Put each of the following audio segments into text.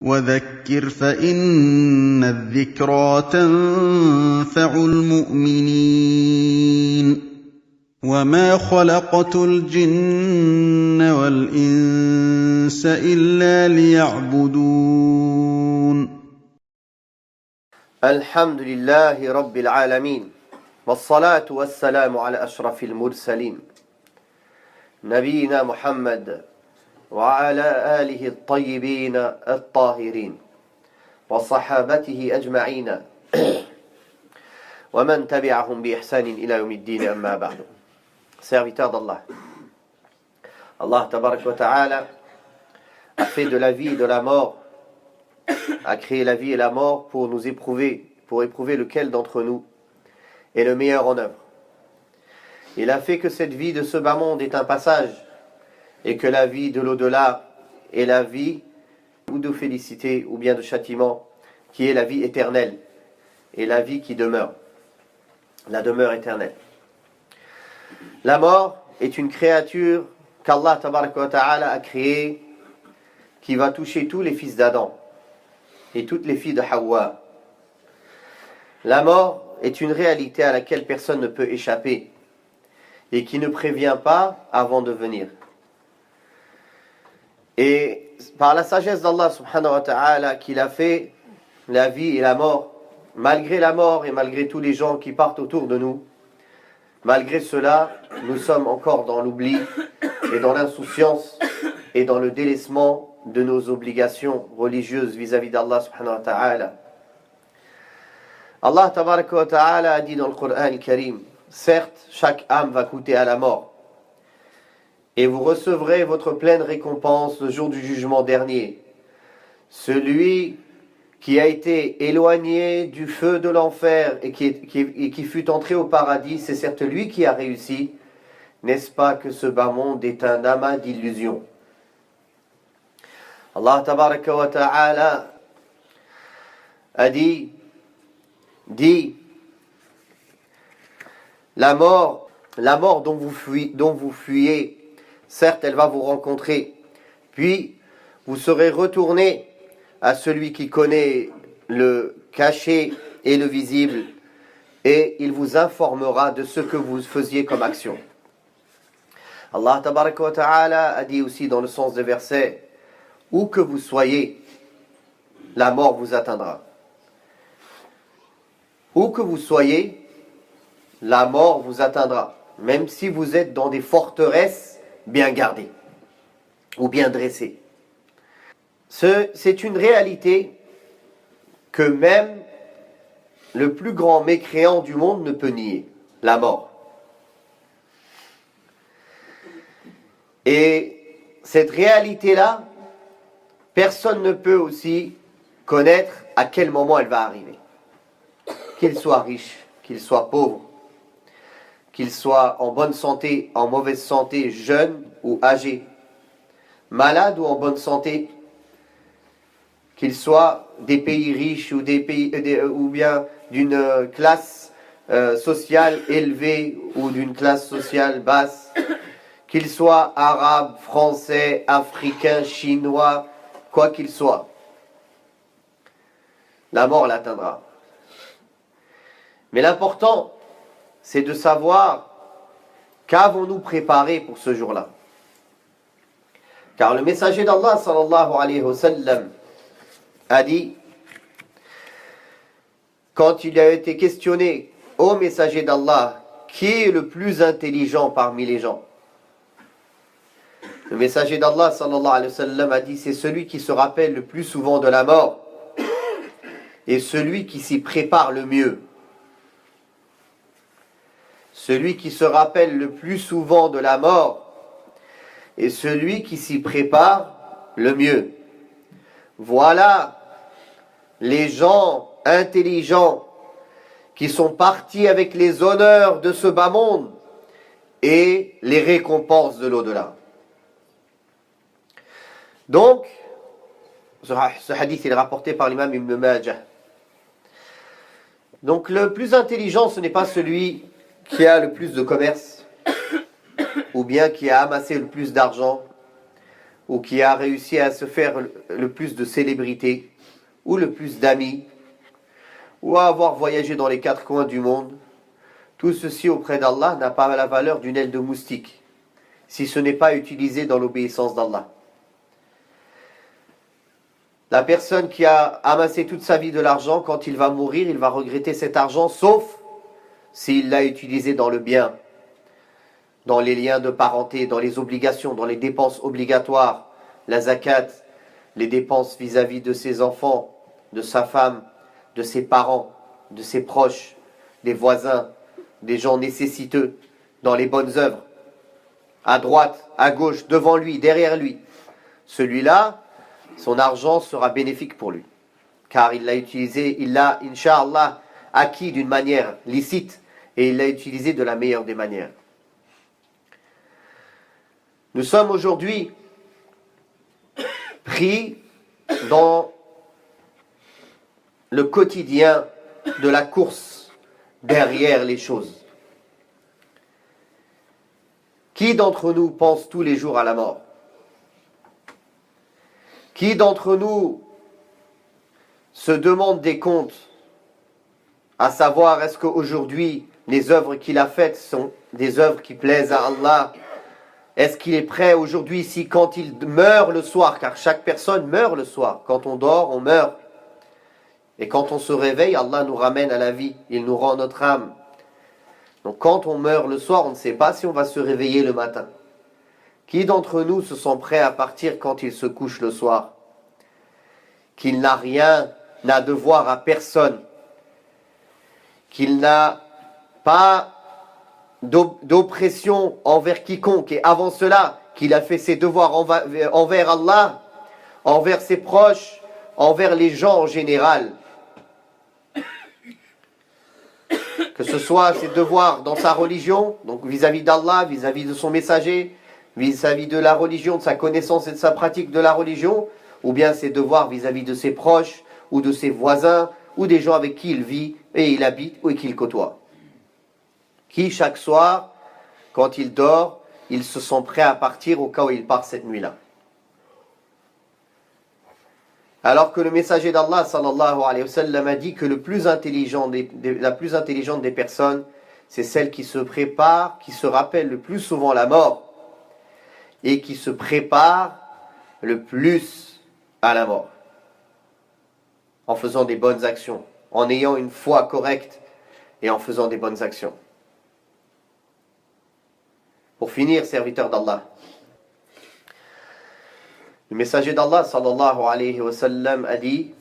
وذكر فإن الذكرى تنفع المؤمنين وما خلقت الجن والإنس إلا ليعبدون الحمد لله رب العالمين والصلاة والسلام على أشرف المرسلين نبينا محمد وعلى آله الطيبين الطاهرين وصحابته أجمعين ومن تبعهم بإحسان إلى يوم الدين أما بعد. Serviteurs d'Allah, Allah tabarak wa ta'ala a fait de la vie et de la mort, a créé la vie et la mort pour nous éprouver, pour éprouver lequel d'entre nous est le meilleur en œuvre. Il a fait que cette vie de ce bas monde est un passage et que la vie de l'au-delà est la vie ou de félicité ou bien de châtiment qui est la vie éternelle et la vie qui demeure, la demeure éternelle. La mort est une créature qu'Allah tabaraka wa ta'ala a créée qui va toucher tous les fils d'Adam et toutes les filles de Hawa. La mort est une réalité à laquelle personne ne peut échapper et qui ne prévient pas avant de venir. Et par la sagesse d'Allah subhanahu wa ta'ala qu'il a fait la vie et la mort, malgré la mort et malgré tous les gens qui partent autour de nous, malgré cela, nous sommes encore dans l'oubli et dans l'insouciance et dans le délaissement de nos obligations religieuses vis-à-vis d'Allah subhanahu wa ta'ala. Allah tabaraka wa ta'ala a dit dans le Coran al-Karim, certes, chaque âme va goûter à la mort, et vous recevrez votre pleine récompense le jour du jugement dernier. Celui qui a été éloigné du feu de l'enfer et qui fut entré au paradis, c'est certes lui qui a réussi. N'est-ce pas que ce bas monde est un amas d'illusions? Allah tabaraka wa ta'ala a dit, la mort dont vous fuyez, certes, elle va vous rencontrer, puis vous serez retourné à celui qui connaît le caché et le visible, et il vous informera de ce que vous faisiez comme action. Allah tabaraka wa ta'ala a dit aussi dans le sens des versets, où que vous soyez, la mort vous atteindra. Où que vous soyez, la mort vous atteindra, même si vous êtes dans des forteresses bien gardées ou bien dressées. C'est une réalité que même le plus grand mécréant du monde ne peut nier, la mort. Et cette réalité-là, personne ne peut aussi connaître à quel moment elle va arriver. Qu'il soit riche, qu'il soit pauvre, qu'il soit en bonne santé, en mauvaise santé, jeune ou âgé, malade ou en bonne santé, qu'il soit des pays riches ou ou bien d'une classe sociale élevée ou d'une classe sociale basse, qu'il soit arabe, français, africain, chinois, quoi qu'il soit, la mort l'atteindra. Mais l'important, c'est de savoir qu'avons-nous préparé pour ce jour-là. Car le messager d'Allah sallallahu alayhi wa sallam a dit, quand il a été questionné, ô messager d'Allah, qui est le plus intelligent parmi les gens? Le messager d'Allah sallallahu alayhi wa sallam a dit, c'est celui qui se rappelle le plus souvent de la mort et celui qui s'y prépare le mieux. Celui qui se rappelle le plus souvent de la mort et celui qui s'y prépare le mieux. Voilà les gens intelligents qui sont partis avec les honneurs de ce bas monde et les récompenses de l'au-delà. Donc, ce hadith est rapporté par l'imam Ibn Majah. Donc le plus intelligent, ce n'est pas celui qui a le plus de commerce, ou bien qui a amassé le plus d'argent, ou qui a réussi à se faire le plus de célébrités, ou le plus d'amis, ou à avoir voyagé dans les 4 coins du monde, tout ceci auprès d'Allah n'a pas la valeur d'une aile de moustique, si ce n'est pas utilisé dans l'obéissance d'Allah. La personne qui a amassé toute sa vie de l'argent, quand il va mourir, il va regretter cet argent, sauf s'il l'a utilisé dans le bien, dans les liens de parenté, dans les obligations, dans les dépenses obligatoires, la zakat, les dépenses vis-à-vis de ses enfants, de sa femme, de ses parents, de ses proches, des voisins, des gens nécessiteux, dans les bonnes œuvres, à droite, à gauche, devant lui, derrière lui. Celui-là, son argent sera bénéfique pour lui, car il l'a utilisé, il l'a, incha'Allah, acquis d'une manière licite, et il l'a utilisé de la meilleure des manières. Nous sommes aujourd'hui pris dans le quotidien de la course derrière les choses. Qui d'entre nous pense tous les jours à la mort? Qui d'entre nous se demande des comptes, à savoir est-ce qu'aujourd'hui les œuvres qu'il a faites sont des œuvres qui plaisent à Allah? Est-ce qu'il est prêt aujourd'hui, si quand il meurt le soir, car chaque personne meurt le soir, quand on dort, on meurt. Et quand on se réveille, Allah nous ramène à la vie, il nous rend notre âme. Donc quand on meurt le soir, on ne sait pas si on va se réveiller le matin. Qui d'entre nous se sent prêt à partir quand il se couche le soir? Qu'il n'a rien à devoir à personne, qu'il n'a pas d'oppression envers quiconque, et avant cela, qu'il a fait ses devoirs envers Allah, envers ses proches, envers les gens en général. Que ce soit ses devoirs dans sa religion, donc vis-à-vis d'Allah, vis-à-vis de son messager, vis-à-vis de la religion, de sa connaissance et de sa pratique de la religion, ou bien ses devoirs vis-à-vis de ses proches, ou de ses voisins, ou des gens avec qui il vit et il habite, ou qu'il côtoie. Qui, chaque soir, quand il dort, il se sent prêt à partir au cas où il part cette nuit-là. Alors que le messager d'Allah, sallallahu alayhi wa sallam, a dit que la plus intelligente des personnes, c'est celle qui se prépare, qui se rappelle le plus souvent la mort, et qui se prépare le plus à la mort, en faisant des bonnes actions, en ayant une foi correcte, et en faisant des bonnes actions. Pour finir, serviteur d'Allah, le messager d'Allah, sallallahu alayhi wa sallam, a dit: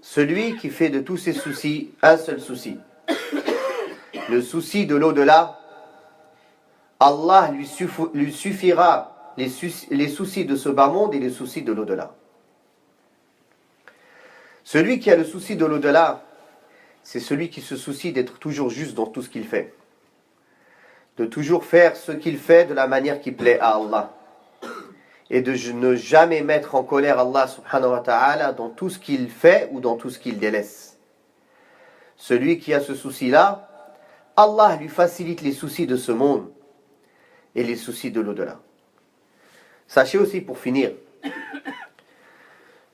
celui qui fait de tous ses soucis un seul souci, le souci de l'au-delà, Allah lui suffira les soucis de ce bas monde et les soucis de l'au-delà. Celui qui a le souci de l'au-delà, c'est celui qui se soucie d'être toujours juste dans tout ce qu'il fait, de toujours faire ce qu'il fait de la manière qui plaît à Allah, et de ne jamais mettre en colère Allah subhanahu wa ta'ala dans tout ce qu'il fait ou dans tout ce qu'il délaisse. Celui qui a ce souci-là, Allah lui facilite les soucis de ce monde et les soucis de l'au-delà. Sachez aussi, pour finir,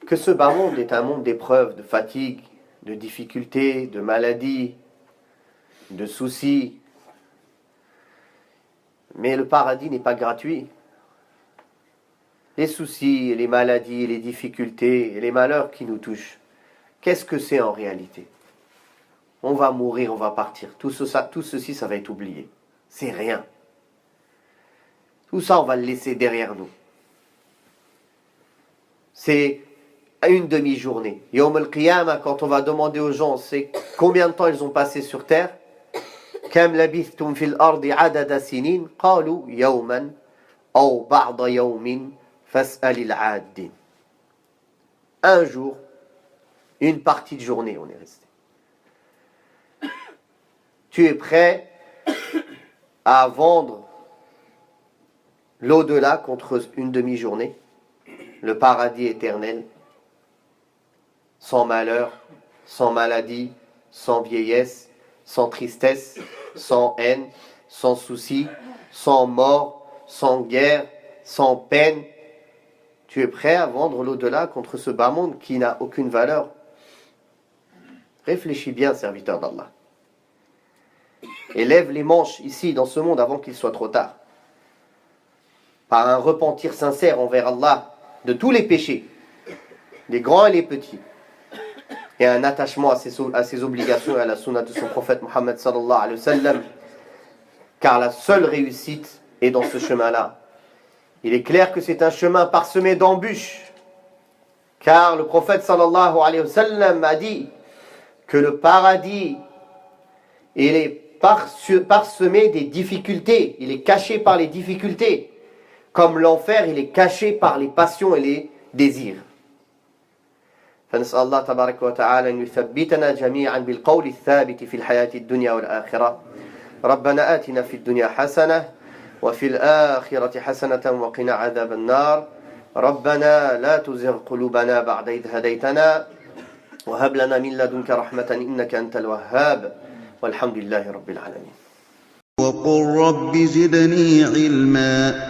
que ce bas monde est un monde d'épreuves, de fatigue, de difficultés, de maladies, de soucis. Mais le paradis n'est pas gratuit. Les soucis, les maladies, les difficultés et les malheurs qui nous touchent, qu'est-ce que c'est en réalité? On va mourir, on va partir. Tout ceci, ça va être oublié. C'est rien. Tout ça, on va le laisser derrière nous. C'est une demi-journée. Yawm al-Qiyamah, quand on va demander aux gens, c'est combien de temps ils ont passé sur terre? Kam labithtum fil ardi adada sinin, qalu yawman, aw ba'da yawmin, fas'alil 'addin. Un jour, une partie de journée, on est resté. Tu es prêt à vendre l'au-delà contre une demi-journée, le paradis éternel, sans malheur, sans maladie, sans vieillesse, sans tristesse, sans haine, sans souci, sans mort, sans guerre, sans peine, Tu es prêt à vendre l'au-delà contre ce bas monde qui n'a aucune valeur? Réfléchis bien, serviteur d'Allah. Et lève les manches ici, dans ce monde, avant qu'il soit trop tard. Par un repentir sincère envers Allah de tous les péchés, les grands et les petits, et un attachement à ses obligations et à la sunna de son prophète Muhammad sallallahu alayhi wa sallam, car la seule réussite est dans ce chemin-là. Il est clair que c'est un chemin parsemé d'embûches, car le prophète sallallahu alayhi wa sallam a dit que le paradis, il est parsemé des difficultés, il est caché par les difficultés, comme l'enfer, il est caché par les passions et les désirs. فنسأل الله تبارك وتعالى أن يثبتنا جميعا بالقول الثابت في الحياة الدنيا والآخرة. ربنا آتنا في الدنيا حسنة وفي الآخرة حسنة وقنا عذاب النار. ربنا لا تزغ قلوبنا بعد إذ هديتنا وهب لنا من لدنك رحمة إنك أنت الوهاب والحمد لله رب العالمين. وقل رب زدني علما